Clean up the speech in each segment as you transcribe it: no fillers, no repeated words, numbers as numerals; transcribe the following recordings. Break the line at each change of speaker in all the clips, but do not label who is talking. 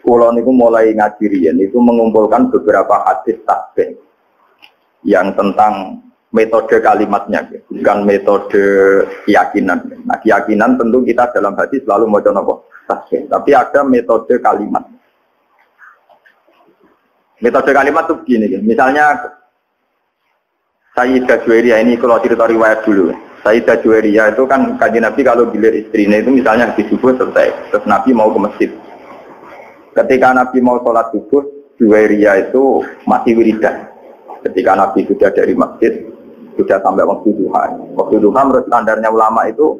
Kulo niku mulai ngaji riyen itu mengumpulkan beberapa hadis tasbih yang tentang metode kalimatnya, bukan metode keyakinan. Nah, keyakinan tentu kita dalam hadis selalu mau nopo tasbih, tapi ada metode kalimat. Metode kalimat itu begini, misalnya Sayyidah Juwairiyah ini kalau cerita riwayat dulu. Sayyidah Juwairiyah itu kan Kanjeng Nabi kalau gilir istrinya itu misalnya habis subuh selesai, terus Nabi mau ke masjid. Ketika Nabi mau sholat subuh, Juwairiyah itu masih wiridan. Ketika Nabi sudah dari masjid, sudah sampai waktu duha. Waktu duha menurut standarnya ulama itu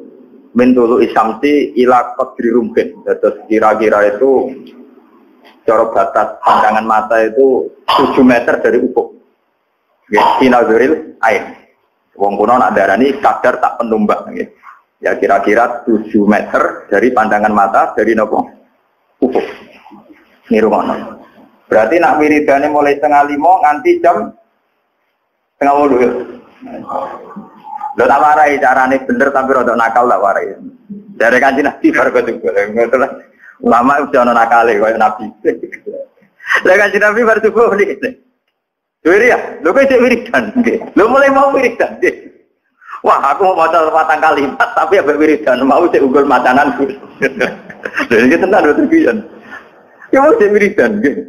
min tulu isyamsi ila qadri rumhin. Terus kira-kira itu cara batas pandangan mata itu 7 meter dari ufuk. Sinazuril ain. Wong kuno nak darani kadar tak penumbak. Ya kira-kira 7 meter dari pandangan mata dari nopo ufuk. Ini rumah. Berarti nak wiridane mulai 4:30 nganti jam 4:30. Lo tak warai carane bener tapi rada nakal tak warai. Dari Kanjeng Nabi baru ketemu. Ulama udah ana nakale koyo Nabi. Lah Kanjeng Nabi baru subuh iki. Wiri ya, lho kok isih wiridan nggih. Lho mulai mau wiridan nggih. Wah, aku mau maca 4 kalimat tapi ambek wiridan mau sik unggul macanan. Lha iki tenan lho tujuan. Ya mau sik wiridan nggih.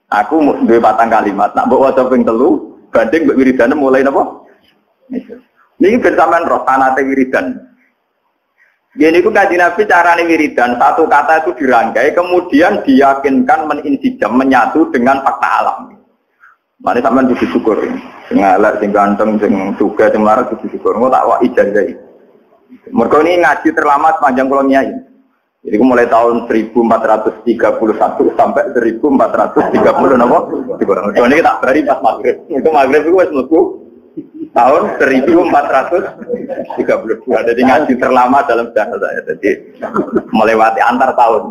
Aku mau duwe 4 kalimat, nak mbok waca ping 3 banding mbek wiridane mulai napa? Niki ben sampean roh sanate wiridan. Gini ku Kanjeng Nabi carane wiridan, satu kata itu dirangkai kemudian diyakinkan meninsijam menyatu dengan fakta alam. Mane sampean kudu syukur. Sing elek, sing ganteng, sing sugih, sing mlarat kudu syukur. Engko tak wak ijazah. Mergo ini ngaji terlama sepanjang kula nyai. Jadi mulai tahun 1431 sampai 1430 napa? Mergo niki tak bari pas magrib. Itu magrib iku wis mlebu tahun 1432. Jadi ngaji terlama dalam sejarah saya. Jadi melewati antar tahun.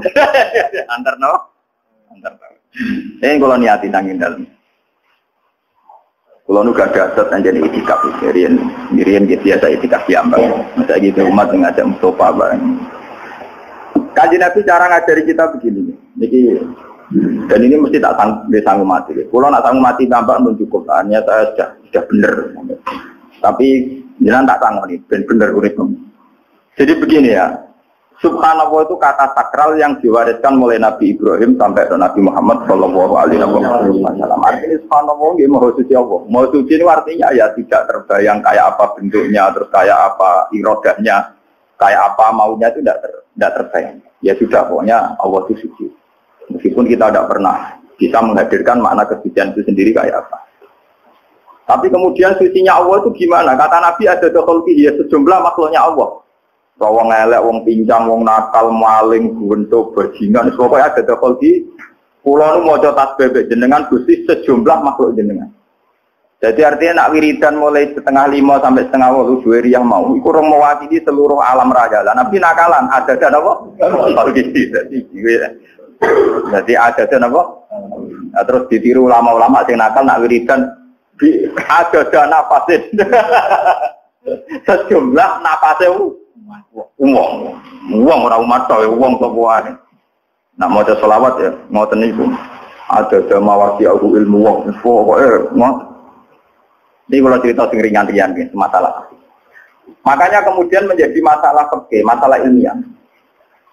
Antar napa? Antar tahun. Ini kalau niati nangin dalam. Kalau nu gak ada aset anjani itikaf, mirian biasa itikaf diambang. Masa gitu umat ngajak Mustafa bareng. Kanjeng Nabi cara ngajari kita begini, dan ini mesti tak sanggup mati. Kalau nak sanggup mati tambah mencukup, hanya saya sudah benar. Tapi jangan tak sanggup nih, benar urip. Jadi begini ya. Subhanallah itu kata sakral yang diwariskan mulai Nabi Ibrahim sampai ke Nabi Muhammad Shallallahu Alaihi Wasallam. Artinya Subhanallah ini maha suci Allah. Maha suci ini artinya ya tidak terbayang kayak apa bentuknya, terus kayak apa irodahnya, kayak apa maunya itu tidak terbayang. Ya sudah pokoknya Allah itu suci. Meskipun kita tidak pernah bisa menghadirkan makna kesucian itu sendiri kayak apa. Tapi kemudian sucinya Allah itu gimana? Kata Nabi ada dokholki ya sejumlah makhluknya Allah. Wong elek, wong pincang, wong nakal, maling, bentuk, bajingan, pokoknya ada dokol di pulau nu mau tasbih jenengan Gusti sejumlah makhluk jenengan. Jadi artinya nak wiridan mulai 4:30 sampai 4:30 Juwairiyah mau, itu orang mewakili seluruh alam raya. Nabi nakalan, ada apa? Jadi ada apa? Nah, terus ditiru ulama-ulama yang nakal nak wiridan ada nafasin. Sejumlah nafasnya uang orang umat tahu uang kebuahan. Nak mau ada selawat ya, mau teniku. Ada mawasi aku ilmu uang. Pokoknya mau. Ini kalau cerita ringan-ringan masalah. Makanya kemudian menjadi masalah fikih, masalah ilmiah.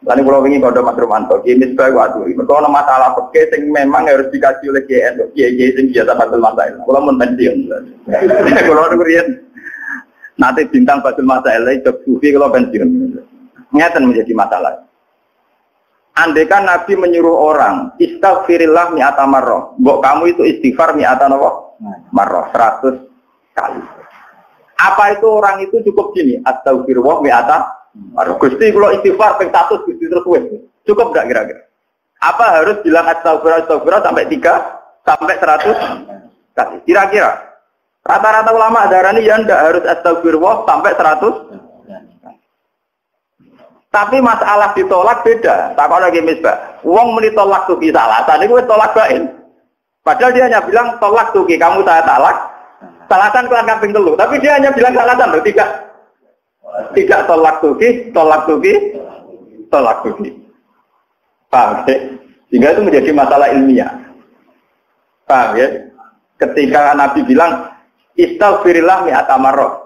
Lalu kalau ingin kode Mas Romanto, ini sebagai waktu. Kalau masalah fikih yang memang harus dikaji oleh GN, GN yang biasa batul masalah. Kalau menpensiun, kalau kemudian nanti bintang batul masalah itu sufi kalau pensiun, nyata menjadi masalah. Andaikan Nabi menyuruh orang istighfirillah mi'ata marrah, mbok kamu itu istighfar mi'ata marrah 100 kali. Apa itu orang itu cukup gini? Astaghfirullah mi'ata marrah. Gusti kalau istighfar ping 100 Gusti terus cukup enggak kira-kira? Apa harus bilang astaghfirullah sampai 3 sampai 100 kali? Kira-kira rata-rata ulama darani ya ndak harus astagfirullah sampai 100. Tapi masalah ditolak beda. Takon lagi misbah. Wong muni tolak tuki salatan niku wis tolak bain. Padahal dia hanya bilang tolak tuki kamu saya talak. Salatan kelan kaping 3. Tapi dia hanya bilang salatan loh, tidak tolak tuki. Paham ya? Sehingga itu menjadi masalah ilmiah. Paham ya? Ketika Nabi bilang istaghfirillah mi'ata marrah.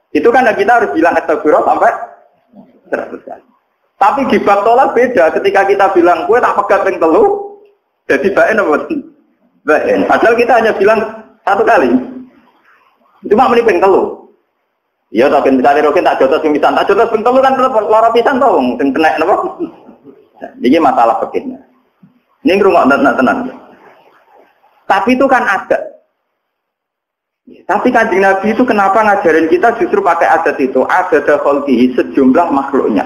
Itu kan kita harus bilang astagfirullah sampai 100 kali. Tapi di bab tolak beda. Ketika kita bilang kowe tak pegat ping 3, jadi baen apa? Baen. Padahal kita hanya bilang 1 kali. Cuma meni ping 3. Iya tak misalnya rokin tak jotos ping pisan. Tak jotos ping 3 kan lara pisan to wong sing kena napa? Ini masalah fikihnya. Ini ngrungokno tenan. Tapi itu kan ada. Tapi Kanjeng Nabi itu kenapa ngajarin kita justru pakai adat itu? Adat khalqihi sejumlah makhluknya.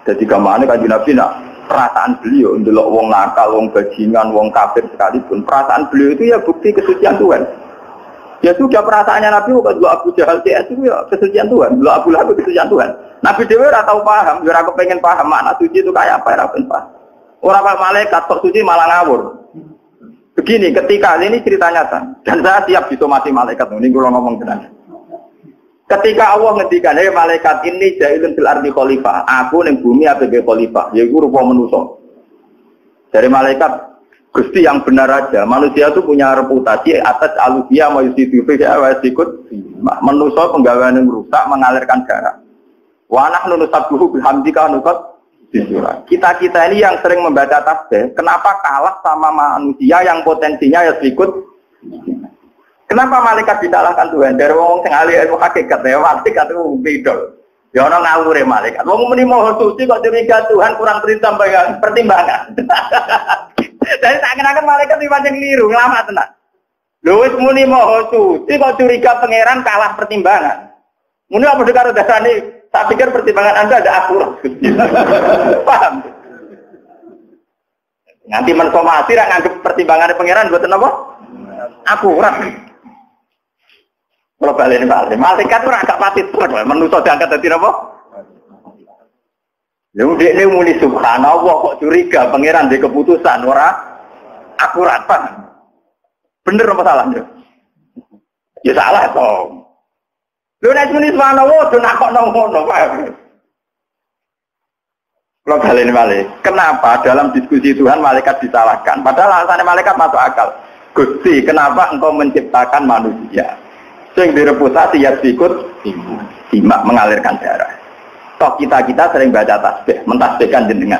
Jadi kemana Kanjeng Nabi perasaan beliau ndelok wong nakal, wong bajingan, wong kafir sekalipun, perasaan beliau itu ya bukti kesucian Tuhan. Ya sudah perasaannya Nabi kalau Abu Jahal CS itu ya kesucian Tuhan, kalau Abu Lahab kesucian Tuhan. Nabi Dewi ora tahu paham, ora kepengen paham makna suci itu kayak apa, ora paham. Orang malaikat kok suci malah ngawur. Begini, ketika ini cerita nyata, dan saya siap disomasi malaikat. Ini gue ngomong tenang. Ketika Allah ngendikan, "Hei malaikat ini jailun fil ardi khalifah." Aku ning bumi ABG khalifah, yaiku rupa manusa. Dari malaikat, Gusti yang benar aja. Manusia itu punya reputasi atas alusia mayusidu fi awasikut. Manusa penggawean yang rusak mengalirkan darah. Wa nahnu nusabbihu bihamdika nuqat disura. Kita ini yang sering membaca tasbih, kenapa kalah sama manusia yang potensinya ya ikut? Kenapa malaikat disalahkan Tuhan? Dari wong sing ahli ilmu hakikat ya, malaikat itu beda. Ya ana ngawure malaikat. Wong muni maha suci kok curiga Tuhan kurang pertimbangan. Jadi seakan-akan malaikat iki pancen keliru, ngelama tenan. Lho wis muni maha suci kok curiga pangeran kalah pertimbangan. Muni apa karo dasane? Tak pikir pertimbangan Anda ada akurat. Paham? Nanti mensomasi ra nganggep pertimbangan pangeran mboten apa? Akurat. Kalau balik malaikat ora gak pati trek, manusa diangkat dadi napa? Lha dekne muni subhanallah kok curiga pangeran di keputusan ora akurat, Pak. Bener apa salah, Nduk? Ya salah toh. Lho nek muni subhanallah do nakokno ngono, Pak. Kalau balik, kenapa dalam diskusi Tuhan malaikat disalahkan? Padahal alasannya malaikat masuk akal. Gusti, kenapa engkau menciptakan manusia? Sing direputasi ya ikut simak mengalirkan darah. Toh kita sering baca tasbih, mentasbihkan jenengan.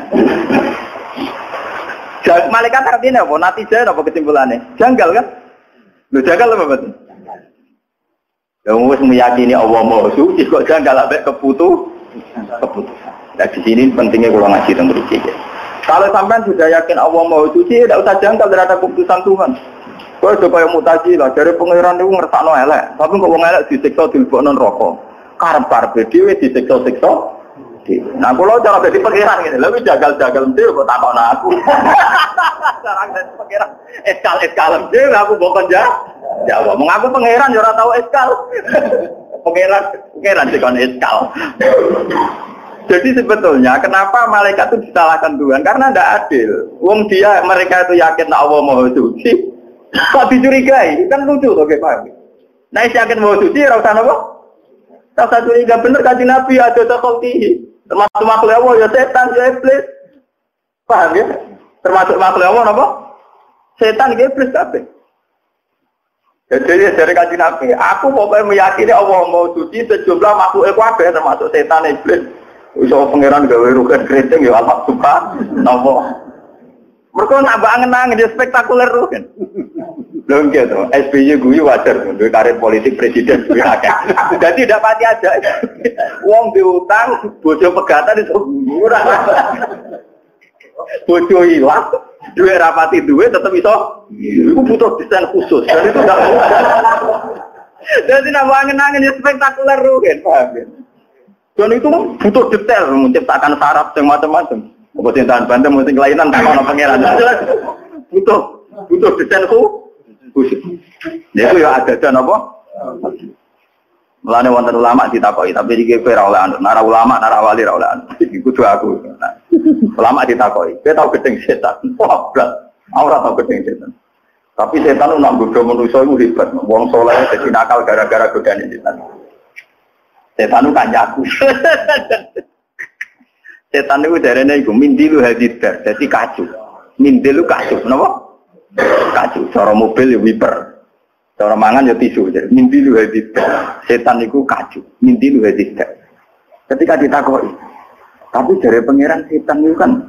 Malaikat artinya apa? Natijah apa kesimpulannya? Janggal kan? Lu janggal apa betul? Yang harus meyakini Allah Maha Suci kok janggal sampai keputusan. Nah di sini pentingnya kalau ngaji tentang mriki. Kalau sampean sudah yakin Allah Maha Suci, tidak usah janggal terhadap keputusan Tuhan. Kau coba yang mutasi lah, dari pengiran itu ngersakno elek, tapi kok wong elek disiksa dilebokno neraka. Karep-karepe dhewe disiksa-siksa. Nah, kalau cara jadi pengiran ngene, lha wis jagal-jagal dhewe kok takokno aku. Cara jadi pengiran eskal dhewe aku bokon jawab. Mengaku pengiran ya ora tau eskal. Pengiran dikon eskal. Jadi sebetulnya kenapa malaikat itu disalahkan Tuhan? Karena tidak adil. Wong mereka itu yakin Allah Maha Suci. Kok dicurigai? Kan lucu tuh kayak Pak. Nah, yakin mau suci, rasa apa? Rasa curiga bener Kanjeng Nabi ada takholqihi. Termasuk makhluk Allah ya setan ya iblis. Paham ya? Termasuk makhluk Allah apa? Setan ya iblis kabeh. Jadi dari Kanjeng Nabi, aku pokoknya meyakini Allah mau suci sejumlah makhluk kabeh termasuk setan iblis. Iso pangeran gawe rugen keriting ya Allah subhanahu. Mereka nambah angen-angen dia spektakuler tuh kan. Belum gitu, SBY guyu wajar tuh, karir politik presiden guyu akeh. Jadi tidak pati aja. Wong diutang, bojo pegatan itu murah. Bojo hilang, duit rapati duit tetap iso. Itu butuh desain khusus. Dan itu tidak mudah. Jadi nambah angen-angen dia spektakuler tuh kan, paham ya? Dan itu butuh detail menciptakan syarat yang macam-macam. Mungkin tahan bantu, mungkin kelainan, tangan pangeran. Butuh desain khusus. Itu ya ada dan apa? Mulane wonten ulama ditakoi, tapi iki kowe ora oleh anu, nara ulama, nara wali ora oleh anu. Iki kudu aku. Ulama ditakoi, kowe tau gedeng setan. Wah, blas. Ora tau gedeng setan. Tapi setan nak godho manusa iku hebat. Wong saleh dadi nakal gara-gara godane setan. Setan kan jago. Setan itu darahnya itu mindilu hadidar, jadi kacu. Mindilu kacu, kenapa? Kacu. Cara mobil ya wiper, cara mangan ya tisu. Mindilu hadidar, setan itu kacu. Mindilu hadidar. Ketika ditakoi, tapi dari pangeran setan itu kan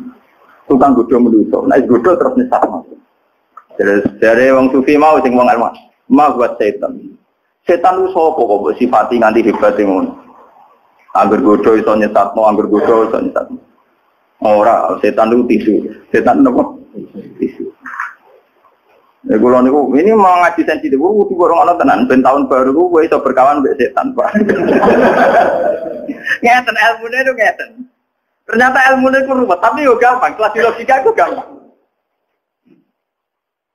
tukang godo menuso. Nah godo terus nyesat masuk. Dari orang sufi mau sing wong ilmu, mau buat setan. Setan itu sopo kok sifati nganti hebat ngono. Angger godo iso nyesatno, angger godo iso nyesatno. Ora, setan itu tisu. Setan napa? Tisu. Ya kula niku ini mau ngaji sensitif, kudu gorong ana tenan ben tahun baru ku iso berkawan mbek setan, Pak. Ngeten ilmune itu ngeten. Ternyata ilmune itu ruwet, tapi yo gampang, kelas logika itu gampang.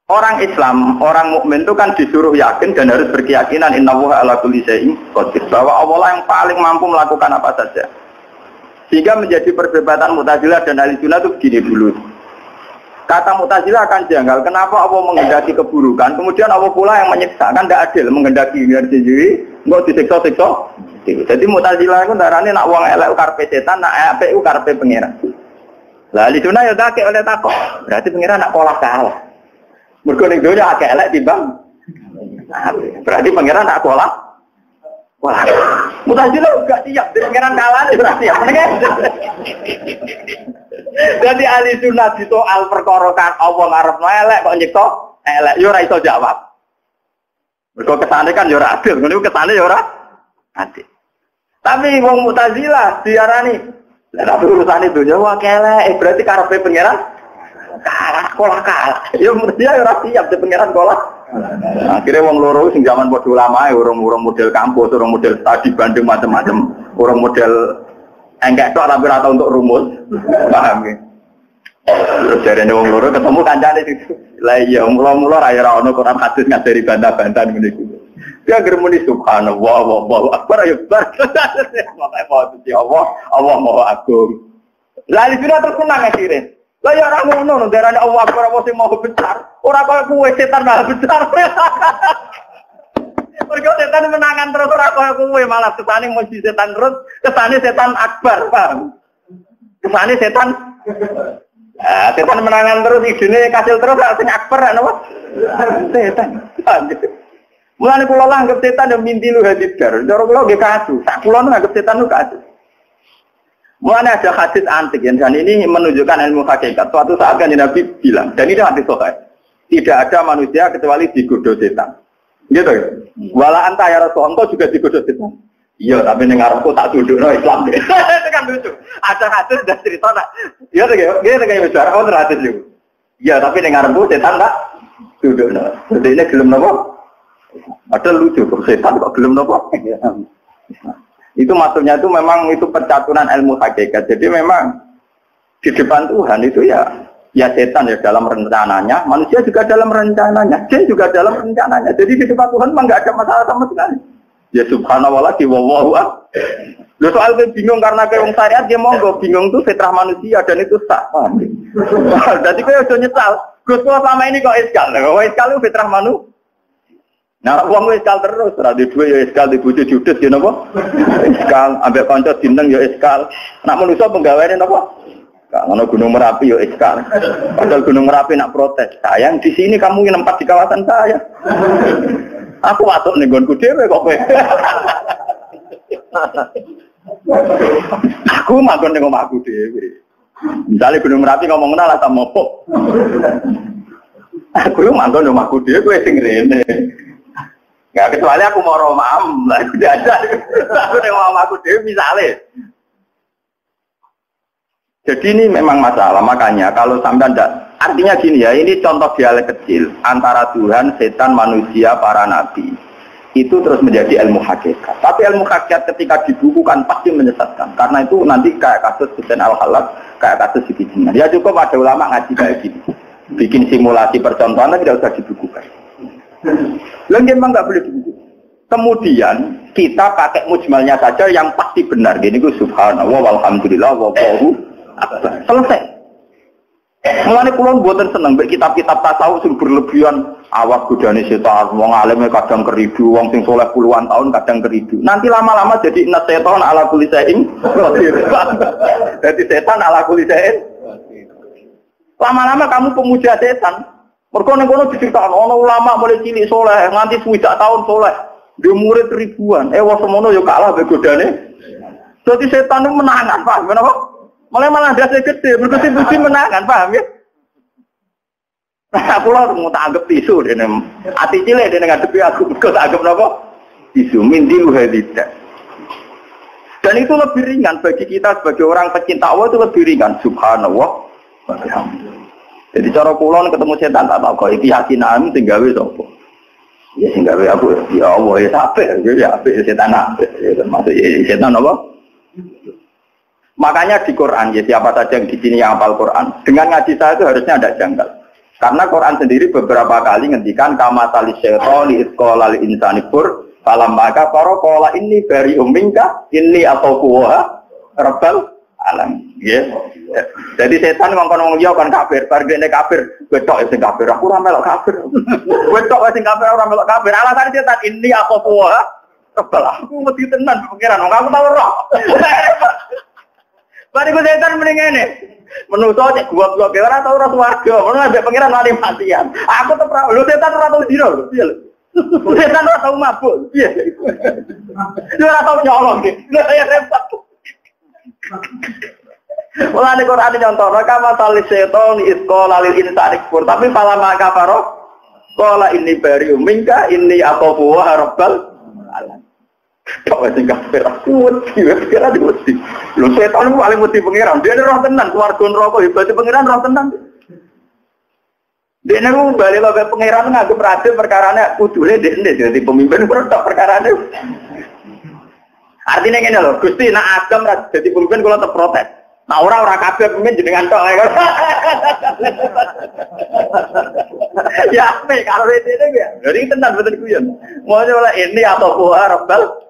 Orang Islam, orang mukmin itu kan disuruh yakin dan harus berkeyakinan innallaha ala kulli syai'in qadir, bahwa Allah yang paling mampu melakukan apa saja. Sehingga menjadi perdebatan Mu'tazilah dan Ahlussunnah itu begini dulu. Kata Mu'tazilah akan janggal, kenapa Allah menghendaki keburukan, kemudian Allah pula yang menyiksa, kan tidak adil menghendaki diri sendiri, enggak disiksa-siksa. Jadi Mu'tazilah itu darahnya nak wong elek karepe setan, nak apik karepe pangeran. Lah Ahlussunnah ya tak oleh takok, berarti pangeran nak kalah. Mergo ning donya akeh elek timbang. Berarti pangeran tak kalah. Wah. Mu'tazilah gak siap, pangeran kalah berarti ya. Jadi ahli sunnah di soal perkara kan Allah ngarepno elek kok nyiksa elek yo ora iso jawab. Mergo kesane kan yo ora adil, ngene kesane yo ora adil. Tapi wong Mu'tazilah diarani lha urusane donya wae elek, berarti karepe pangeran kalah. Ya mestinya ora siap di pangeran kalah. Akhirnya wong loro sing zaman padha ulama urung model kampus, urung model studi banding macam-macam, urung model enggak tok tapi ora tau untuk rumus. Paham ya? Terus jarene wong loro ketemu kancane itu. Lah iya mula-mula ra ono Quran hadis ngajari bantah-bantah ngene iki. Dia germuni subhanallah wallahu akbar ya bar. Allah Maha Agung. Lah iki terus senang akhirnya. Lah ya ora ngono, darane Allah Akbar apa sing mau besar. Ora kaya kuwe setan malah besar. Mergo setan menangan terus ora kaya kuwe malah kesane mesti setan terus, kesane setan akbar, paham? Kesane setan setan menangan terus idene kasil terus sing akbar napa? Setan. Mulane kula anggap setan yo mimpi lu hadidar. Cara kula nggih kasus. Sak kula anggap setan lu kasus. Mulanya ada hadis antik dan ini menunjukkan ilmu hakikat. Suatu saat kan Nabi bilang, dan ini hadis sahih, tidak ada manusia kecuali digoda setan. Gitu ya. Wala anta ya Rasul, engkau juga digoda setan. Iya, tapi nengarku tak dudukno Islam. Itu kan lucu. Ada hadis dan cerita nak. Iya tuh ya, kayak bicara oh hadis juga. Iya, tapi nengarku setan tak dudukno. Jadi ini gelem nopo? Ada lucu, setan kok gelem nopo? Itu maksudnya itu memang itu percaturan ilmu hakikat. Jadi memang di depan Tuhan itu ya setan ya dalam rencananya, manusia juga dalam rencananya, jin juga dalam rencananya. Jadi di depan Tuhan memang nggak ada masalah sama sekali. Ya subhanallah lagi wallahu akbar. Lo soal bingung karena kayak wong syariat dia monggo bingung tuh fitrah manusia dan itu sah. Jadi kau udah nyesal. Gus selama ini kok iskal. Kau iskal itu fitrah manusia. Nah, wong iskal terus, radio dua ya iskal di bojo judes ya napa? Iskal ambek kanca dineng ya iskal. Nak manusa penggaweane napa? Gak ngono Gunung Merapi ya iskal. Padahal Gunung Merapi nak protes. Sayang di sini kamu nempat di kawasan saya. Aku watuk ning nggonku dhewe kok kowe. Aku manggon ning omahku dhewe. Misale Gunung Merapi ngomong lah sama opo. Aku manggon ning omahku dhewe kowe sing rene. Ya kecuali aku mau romam, lah udah ada. Aku nengok aku dewi misalnya. Jadi ini memang masalah, makanya kalau sampai anda, artinya gini ya, ini contoh dialek kecil antara Tuhan, setan, manusia, para nabi. Itu terus menjadi ilmu hakikat. Tapi ilmu hakikat ketika dibukukan pasti menyesatkan. Karena itu nanti kayak kasus Husain Al-Halak, kayak kasus Sikijinan. Ya cukup ada ulama ngaji kayak gini. Bikin simulasi percontohan tidak usah dibukukan. Lalu memang nggak boleh begitu. Kemudian kita pakai mujmalnya saja yang pasti benar. Gini gue subhanallah walhamdulillah wallahu akbar. Selesai. Mulane kula mboten seneng mbek kitab-kitab tasawuf sing berlebihan, awas godane setan, wong alime kadang keridu, wong sing soleh puluhan tahun kadang keridu. Nanti lama-lama jadi inna setan ala kulli syai'in qadir. Jadi setan ala kulli syai'in. Lama-lama kamu pemuja setan. Mergo ning kono diceritakno ana ulama mulai cilik soleh, nganti 20 tahun soleh. Dia murid ribuan. Wong semono yo kalah mbek godane. Jadi setan itu menangan, paham kenapa? Malah dasar gede, berkusi-kusi menangan, paham ya? Aku lah mau tak anggap tisu, hati cilik dia ngadepi aku, kau tak anggap apa? Tisu, mindilu hadita. Dan itu lebih ringan bagi kita sebagai orang pecinta Allah itu lebih ringan. Subhanallah, jadi cara kulon ketemu setan tak tahu kau itu yakinan tinggawi sopo. Ya tinggawi aku, ya Allah ya sampai, ya sampai setan apa? Maksud setan apa? Makanya di Quran, ya siapa saja yang di sini yang hafal Quran, dengan ngaji saya itu harusnya ada janggal. Karena Quran sendiri beberapa kali ngendikan kama tali syaitani isqala lil insani fur falam maka qala inni bari umminka inni atau kuwa rabbal alam. Ya. Jadi setan ngomong yo kan kafir, bar dene kafir, wetok sing kafir, aku ora melok kafir. Wetok sing kafir ora melok kafir. Alasan setan inni atau kuwa rabbal aku mesti tenan pikiran, aku tahu roh. Bariku setan mendingan nih, menusuk cek gua ora tau ora swarga, ngono ambek pangeran wali matian. Aku tetep lu setan ora tau dino lho, piye lho. Setan ora tau mabuk, piye. Lu ora tau nyolong iki. Lha saya repot. Mulane Quran nyontoh, kama talis setan isqala lil insani kufur, tapi pala maka faro qala inni bari'um minka inni aqafu wa rabbal alamin. Kau masih kafir, aku kira diwesti. Lu setan lu paling mesti pangeran. Dia roh tenan, keluarga neraka hebat pangeran roh tenan. Dia nu balik lagi pangeran ngagem raja perkarane kudune dekne jadi pemimpin produk perkarane. Artinya ngene lho, Gusti nak agam jadi pemimpin kula tetep protes. Nah ora kabeh pemimpin jenengan tok. Ya nek karo ini ya. Jadi tenan betul guyon. Mau nyoba ini atau buah rabbal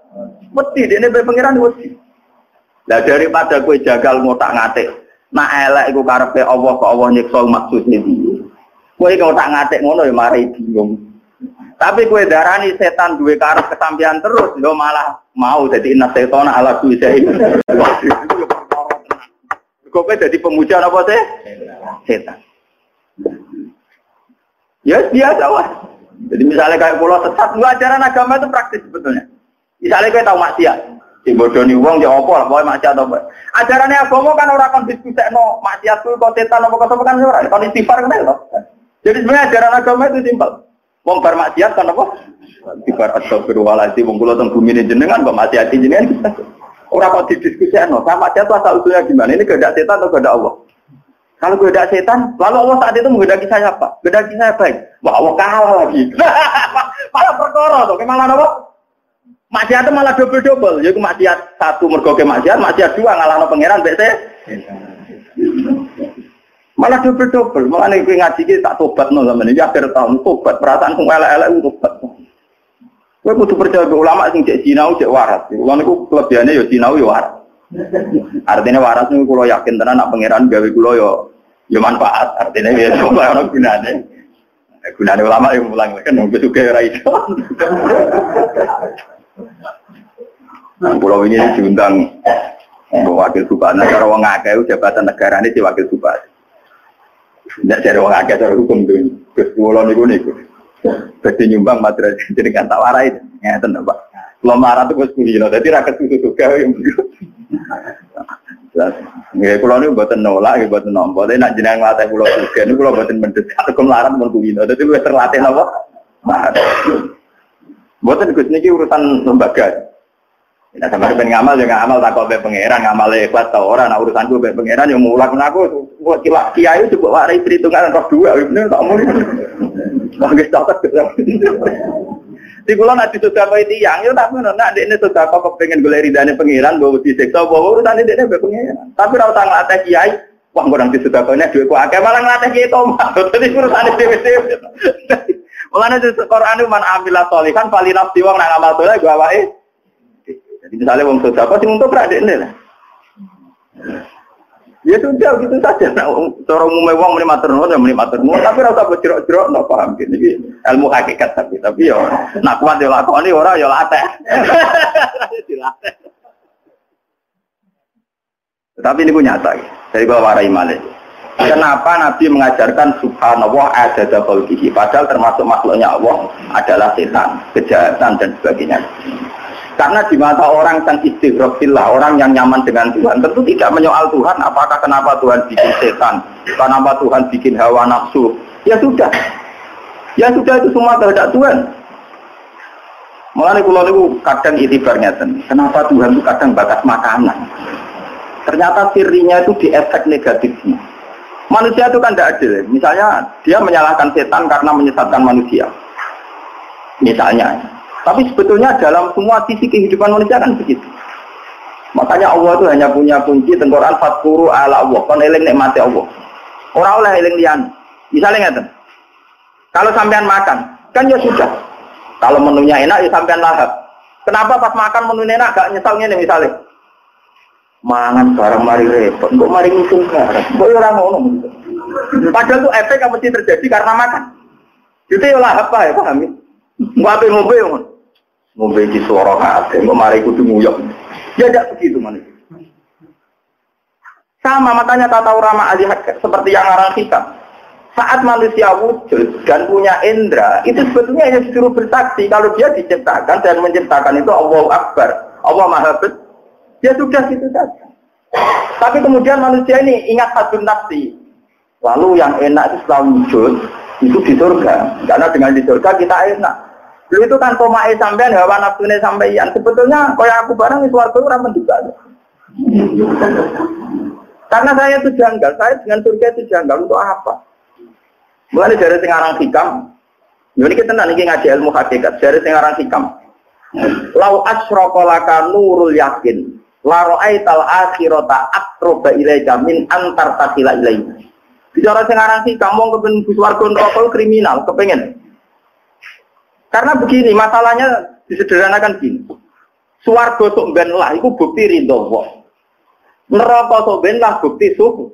mesti dene be pangeran mesti. Lah daripada kowe jagal ngotak ngatik, nak elek iku karepe Allah kok Allah nyiksa maksudne piye. Kowe kok tak ngatik ngono ya mari bingung. Tapi kowe darani setan duwe karep kesampean terus, lho malah mau dadi inna setana ala kulli syai'in. Kowe dadi pemuja apa sih? Setan. Ya biasa lah. Jadi misalnya kayak pulau sesat, ajaran agama itu praktis sebetulnya. Misalnya kita tahu maksiat, si bodoni uang ya apa lah, pokoknya maksiat apa. Ajarannya agama kan orang kan diskusekno maksiat itu kau setan apa kau kan orang, kau istighfar kan itu. Jadi sebenarnya ajaran agama itu simpel. Wong bar maksiat kan apa? Istighfar astagfirullahaladzim, wong kula teng bumi ini jenengan kok maksiat jenengan. Orang kau didiskusekno, sama maksiat itu asal usulnya gimana? Ini kehendak setan atau kehendak Allah? Kalau kehendak setan, lalu Allah saat itu menghendaki saya apa? Kehendaki saya baik. Wah, Allah kalah lagi. Malah perkara tuh, malah apa? Maksiat itu malah double-double. Jadi maksiat satu mergo ke maksiat dua ngalahno pangeran mbek malah double-double. Malah nek ngaji iki tak tobatno sampeyan iki akhir tahun tobat perasaan sing elek-elek tobat. Kowe kudu percaya ulama sing cek sinau cek waras. Wong niku kelebihane ya sinau ya waras. Artinya waras niku kula yakin tenan nak pangeran gawe kula ya manfaat. Artinya ya coba ono gunane. Gunane ulama yang mulang kan wong juga ora iso. Pulau ini diundang wakil bupati. Cara wong akeh jabatan negara ini si wakil bupati. Tidak cari wong akeh cara hukum tuh. Gus pulau niku. Jadi nyumbang materi jadi kan tak warai. Ngeten Pak. Pulau marah tuh Gus Kulino. Jadi rakyat itu juga yang begitu. Nggih pulau ini buatan nolak, buatan nombor. Tapi nak jenengan ngelatih pulau juga. Ini pulau buatan mendesak. Aku melarang Gus Kulino. Jadi gue terlatih apa? Buatan Gus niki urusan lembaga. Nah, sama ben ngamal juga ngamal tak kok be pangeran ngamal ikhlas ta ora nah urusanku be pangeran yang mulak aku kok kiai coba warai perhitungan roh dua bener tak muni. Wong wis tak di kula nek disudah iki yang yo tak ngono nek dekne sudah kok pengen golek ridane pangeran mbok disiksa apa urusane dekne be pangeran. Tapi ora usah nglatih kiai, wah ngurang disudah kene dhuwitku akeh malah nglatih kiai tomat. Dadi urusane dhewe-dhewe. Mulane di Quran man amila sholihan falinafsi wong nang amal saleh gua wae. Jadi misalnya wong sedekah sing untuk beradekne lah. Ya sudah gitu saja. Nah, cara umumnya wong muni matur nuwun ya muni matur nuwun, tapi ora usah berjerok-jerok no paham gitu. Iki ilmu hakikat tapi ya nak kuat yo lakoni ora yo latih. Dilatih. Tapi ini nyata dari bawah warai malih. Kenapa Nabi mengajarkan subhanallah adada khalqihi padahal termasuk makhluknya Allah adalah setan, kejahatan dan sebagainya. Karena di mata orang yang istighraqillah, orang yang nyaman dengan Tuhan, tentu tidak menyoal Tuhan, apakah kenapa Tuhan bikin setan, kenapa Tuhan bikin hawa nafsu. Ya sudah itu semua kehendak Tuhan. Mulane kula niku kadang itibarnya kenapa Tuhan itu kadang batas makanan. Ternyata sirinya itu di efek negatifnya. Manusia itu kan tidak adil. Misalnya dia menyalahkan setan karena menyesatkan manusia. Misalnya. Tapi sebetulnya dalam semua sisi kehidupan manusia kan begitu. Makanya Allah itu hanya punya kunci tengkorak fatkuru ala Allah. Kon eling nikmati Allah. Orang oleh eling liyan. Misalnya ngeten. Kalau sampean makan, kan ya sudah. Kalau menunya enak ya sampean lahap. Kenapa pas makan menunya enak gak nyesal ngene misalnya? Mangan barang mari repot, kok mari ngitung barang. Kok ora ngono. Padahal itu efek yang mesti terjadi karena makan. Itu ya lahap ya, paham ya? Ngombe ngono. Ngombe di suara kabeh, kok mari kudu nguyok. Ya tidak begitu manusia. Sama makanya tata urama ahli hakikat seperti yang arang hikam. Saat manusia wujud dan punya indera, itu sebetulnya hanya disuruh bersaksi kalau dia diciptakan dan menciptakan itu Allahu Akbar. Allah Maha Besar. Ya sudah gitu saja. Tapi kemudian manusia ini ingat hadun nafsi. Lalu yang enak itu setelah wujud itu di surga. Karena dengan di surga kita enak. Lu itu kan tomae sampean hawa nafsune sampeyan. Sebetulnya kaya aku barang di swarga ora menduga. Karena saya itu janggal, saya dengan surga itu janggal untuk apa? Mulai dari sing aran hikam. Ini kita nanti ngaji ilmu hakikat. Dari sing aran hikam. Lau asyraka laka nurul yakin. La ra'aital akhirata aqraba ilaika min antar tasila ilaika. Bicara sing aran hikam wong kepengin swarga neraka kriminal, kepengen. Karena begini, masalahnya disederhanakan gini. Swarga sok ben lah iku bukti ridho Allah. Neraka sok ben lah bukti suhu.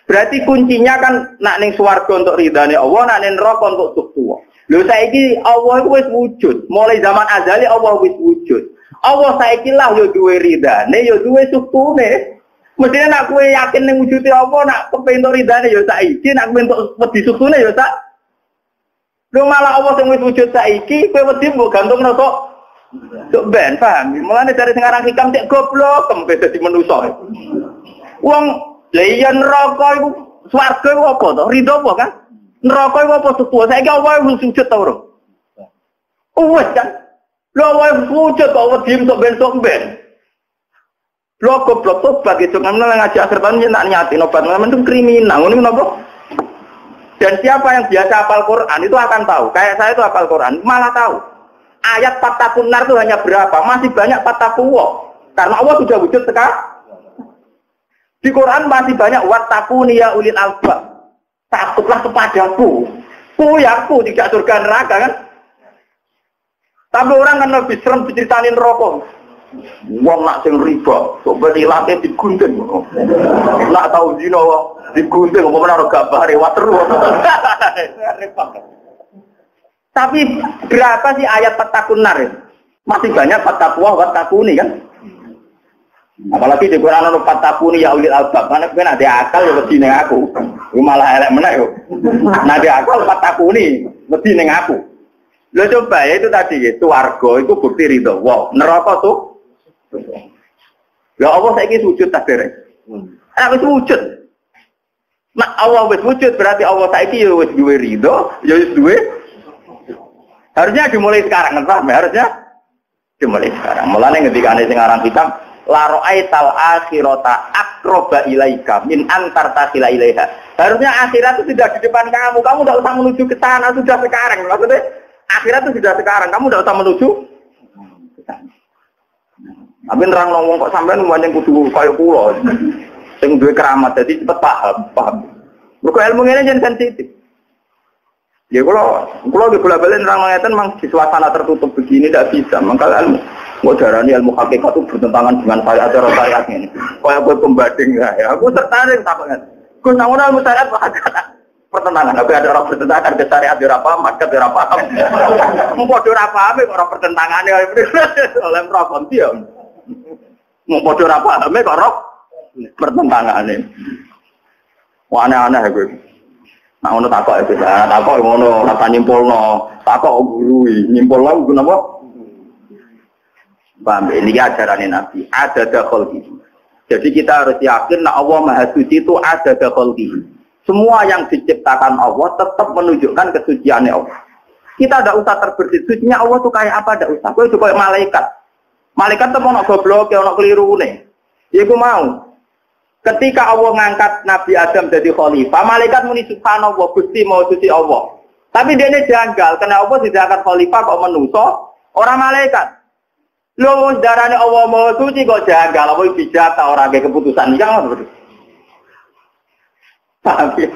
Berarti kuncinya kan nak ning swarga untuk ridane Allah, nak ning neraka untuk suhu. Lho saiki Allah iku wis wujud. Mulai zaman azali Allah wis wujud. Allah saiki lah yo duwe ridane, yo duwe suhune. Mestine nak kowe yakin ning wujude Allah, nak kepengin ridane yo saiki, nak kepengin wedi suhune yo sak. Lho malah Allah sing wis wujud saiki, kowe wedi mbok gantungno kok ben paham. Mulane dari sing aran hikam cek goblok kempe dadi manusa. Wong lha iya neraka iku swarga iku apa to? Ridho apa kan? Neraka iku apa suku? Saiki Allah wis wujud ta ora? Wis kan. Lho Allah wujud kok wedi sok ben. Lho goblok to bagi jangan ngaji akhir tahun nyenak nyati nobat itu kriminal. Ngono napa? Dan siapa yang biasa hafal Quran itu akan tahu. Kayak saya itu hafal Quran, malah tahu. Ayat fatakun nar itu hanya berapa? Masih banyak fatakuwa. Karena Allah sudah wujud sekarang. Di Quran masih banyak wattaquni ya ulil albab. Takutlah kepadaku. Ku tidak surga neraka kan? Tapi orang kan lebih serem diceritain rokok. Wong nak sing riba, kok benilate digunting. Nak tahu zina digunting apa menawa gak bare wateru. Tapi berapa sih ayat fatakun nar? Masih banyak fatakwa watakuni kan? Apalagi di Quran ana fatakuni ya ulil albab. Mana ben ada akal ya wedi ning aku. Iku malah elek meneh yo. Nah ada akal fatakuni wedi ning aku. Lo coba ya itu tadi swarga itu bukti ridho. Wow, neraka tuh. Ya Allah saiki sujud tak dereng. Ana wis wujud. Nek Allah wis wujud berarti Allah saiki ya wis duwe ridho, ya wis duwe. Harusnya dimulai sekarang kan Pak? Harusnya dimulai sekarang. Mulane ngendikane sing aran kitab la ra'aital akhirata aqraba ilaika min antar tasila ilaiha. Harusnya akhirat itu sudah di depan kamu. Kamu enggak usah menuju ke sana, sudah sekarang. Maksudnya akhirat itu sudah sekarang, kamu tidak usah menuju. Tapi nerang ngomong kok sampean banyak kudu kaya kula. Sing duwe keramat dadi cepet paham. Mergo ilmu ngene jen sensitif. Ya kula di bola-bali nerang ngeten mang di suasana tertutup begini tidak bisa. Maka ilmu Mau darani ilmu hakikat itu bertentangan dengan syariat ini. Kayak gue pembanding ya. Aku tertarik tak banget. Gue namun ilmu syariat pertentangan. Tapi ada orang bertentangan ke syariat di apa, maka di apa. Mau bodoh apa? Orang pertentangannya oleh merokok dia. Mau bodoh apa? Kok orang pertentangannya. Wah aneh-aneh gue. Nah, ono takok itu, takok ngono, kata nyimpulno, takok gurui, nyimpulno gue napa? Paham? Ini ajaran Nabi, ada dakhalqi. Jadi kita harus yakin, nah Allah Maha Suci itu ada dakhalqi. Semua yang diciptakan Allah tetap menunjukkan kesuciannya Allah. Kita tidak usah terbersih, sucinya Allah itu kayak apa? Tidak usah. Gue itu kayak malaikat. Malaikat itu mau goblok, mau keliru nih. Ya gue mau. Ketika Allah ngangkat Nabi Adam jadi khalifah, malaikat muni subhanallah, Gusti mau suci Allah. Tapi dia ini janggal, karena Allah tidak akan khalifah kok menuso orang malaikat. Loh, darahnya Allah mau suci kok janggal, Allah bijak orang kayak keputusan yang apa? Paham ya?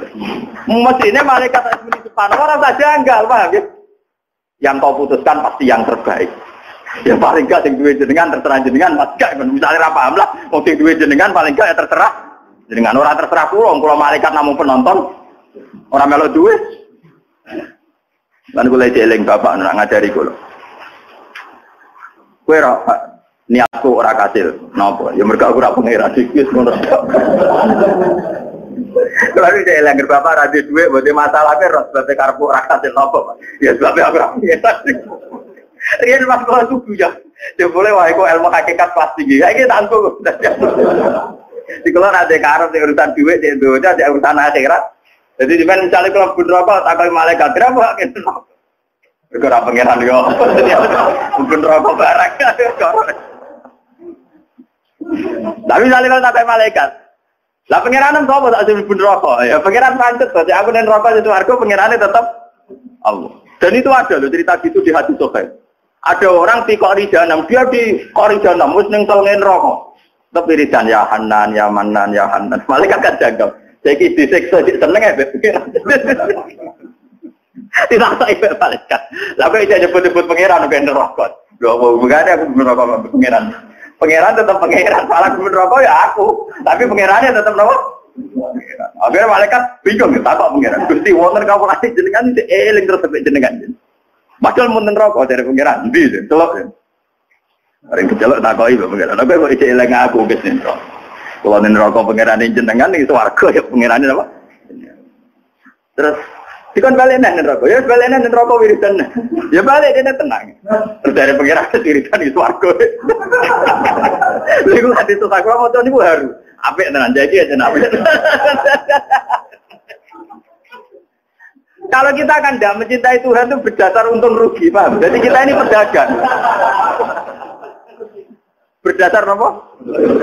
Mestinya malaikat muni subhanallah orang tak janggal, paham ya? Yang kau putuskan pasti yang terbaik. Ya paling gak sing duwe jenengan terserah jenengan, Mas gak misalnya ra paham lah, wong sing duwe jenengan paling gak ya terserah jenengan, ora terserah kula malaikat namung penonton, ora melu duwe. Lan kula eling bapak nak ngajari kula. Kowe ora niatku ora kasil, napa? Ya mergo aku ora pangeran iki ngono. Kalau dia eling bapak ra duwe, mboten masalah ke sebab karepku ora kasil napa. Ya sebab aku ora pangeran. Rian pas kelas subuh ya, dia boleh wah kok ilmu hakikat pasti gitu. Ini tangguh. Di keluar ada karep di urusan duit, di dunia ada urusan akhirat. Jadi di mana misalnya kalau pun rokok, takut malaikat berapa gitu. Bergerak pangeran yo, pun rokok barang. Tapi misalnya kalau takut malaikat, lah pangeran apa tak jadi pun rokok? Ya pangeran pancet, berarti aku dan rokok itu harga pangerannya tetap Allah. Dan itu ada loh cerita gitu di hadis Sahih. Ada orang di Qorijanam, dia di Qorijanam, terus nengkelin rokok. Tapi Ridhan ya Hanan, ya Manan, ya Hanan. Malaikat kan jaga. Jadi disiksa, seneng ya, tidak tak ibu malaikat. Lalu dia nyebut-nyebut pangeran, bukan rokok. Loh, bukan aku rokok pangeran. Pangeran tetap pangeran, salah rokok ya aku. Tapi pangerannya tetap rokok. Akhirnya malaikat bingung ya, tak pangeran. Gusti wonten kamu kasih jenengan itu eling terus sampai jenengan. Padahal munten rokok dari pangeran, di celok. Orang kecelok tak kau ibu pangeran. Aku kok isi eling aku kesini. Kalau nen rokok pangeran ini jenengan itu warga ya pangeran ini apa? Terus dikon balik nen rokok, ya balik nen rokok wiridan. Ya balik dia tenang. Terus dari pangeran ke wiridan itu warga. Lalu hati itu aku mau tahu ibu haru. Apik tenan jadi aja nabi. Kalau kita kan tidak mencintai Tuhan itu berdasar untung rugi, paham? Jadi kita ini pedagang. Berdasar apa?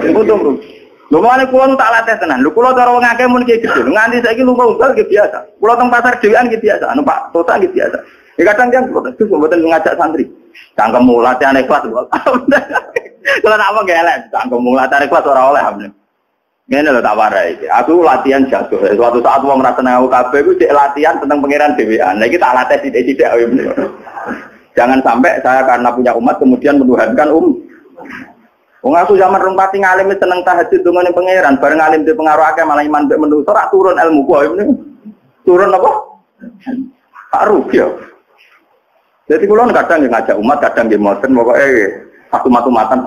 Untung rugi. Lu mau kulo tak latih tenan. Lu kulo cara wong akeh mun iki gedhe. Nganti saiki lu unggal ge biasa. Kulo teng pasar dhewean ge biasa. Anu Pak Tota ge biasa. Ya kadang kan mboten ngajak santri. Cangkemmu latihan ikhlas. Kalau nak apa gelek, cangkemmu latihan ikhlas ora oleh. Ini loh tak warai. Aku latihan jatuh. Suatu saat mau merasa nang KB aku cek latihan tentang pangeran dewean. Lagi tak latih tidak. Jangan sampai saya karena punya umat kemudian menuhankan Wong aku zaman rumpati ngalim seneng tahajud dengan pangeran. Bareng ngalim di pengaruh akeh malah iman mbek menungso ora turun ilmu ku ini. Turun apa? Taruh ya. Jadi kula kadang ngajak umat, kadang nggih mboten pokoke satu matu-matan.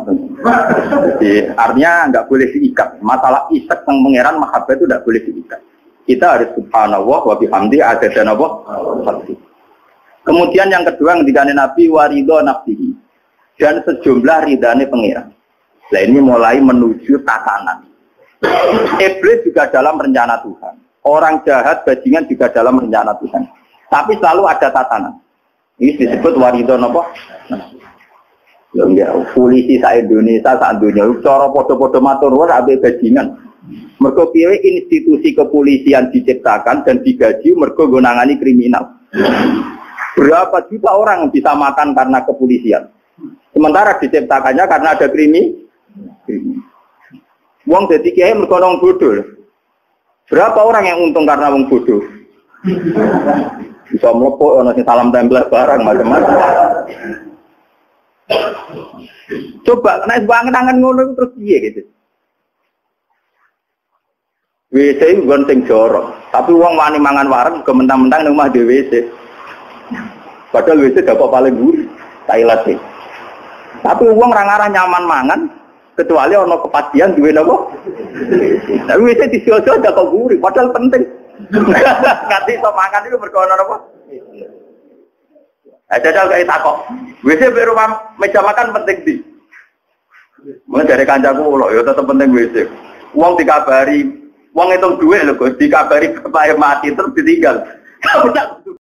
Jadi artinya enggak boleh diikat. Masalah isak sang pangeran mahabbah itu enggak boleh diikat. Kita harus subhanallah wa bihamdi adada napa? Kemudian yang kedua ketika Nabi waridho nafsihi dan sejumlah ridane pangeran. Nah ini mulai menuju tatanan. Iblis juga dalam rencana Tuhan. Orang jahat bajingan juga dalam rencana Tuhan. Tapi selalu ada tatanan. Ini disebut waridho napa? Ya, polisi sa Indonesia saat dunia cara podo-podo matur nuwun abe bajingan. Mergo piye institusi kepolisian diciptakan dan digaji mergo nangani kriminal. Berapa juta orang bisa makan karena kepolisian. Sementara diciptakannya karena ada krimi. Wong dadi kiai mergo wong bodoh. Berapa orang yang untung karena wong bodoh? Bisa mlepok ana sing salam tempel barang macam-macam. Coba nek angen-angen ngono terus piye gitu. WC nggon sing jorok, tapi wong wani mangan wareng ke mentang-mentang nang omah dhewe WC. Padahal WC dapat paling gurih, toilet sih. Tapi wong ra ngarah nyaman mangan kecuali ana kepastian duwe napa. Tapi WC disioso dapat gurih, padahal penting. Nganti iso makan itu mergo ana napa? Jajal kayak takok. WC di rumah meja makan penting di. Mulai dari kancaku lho, ya tetap penting WC. Uang dikabari, uang hitung duit lho, dikabari kepala mati terus ditinggal.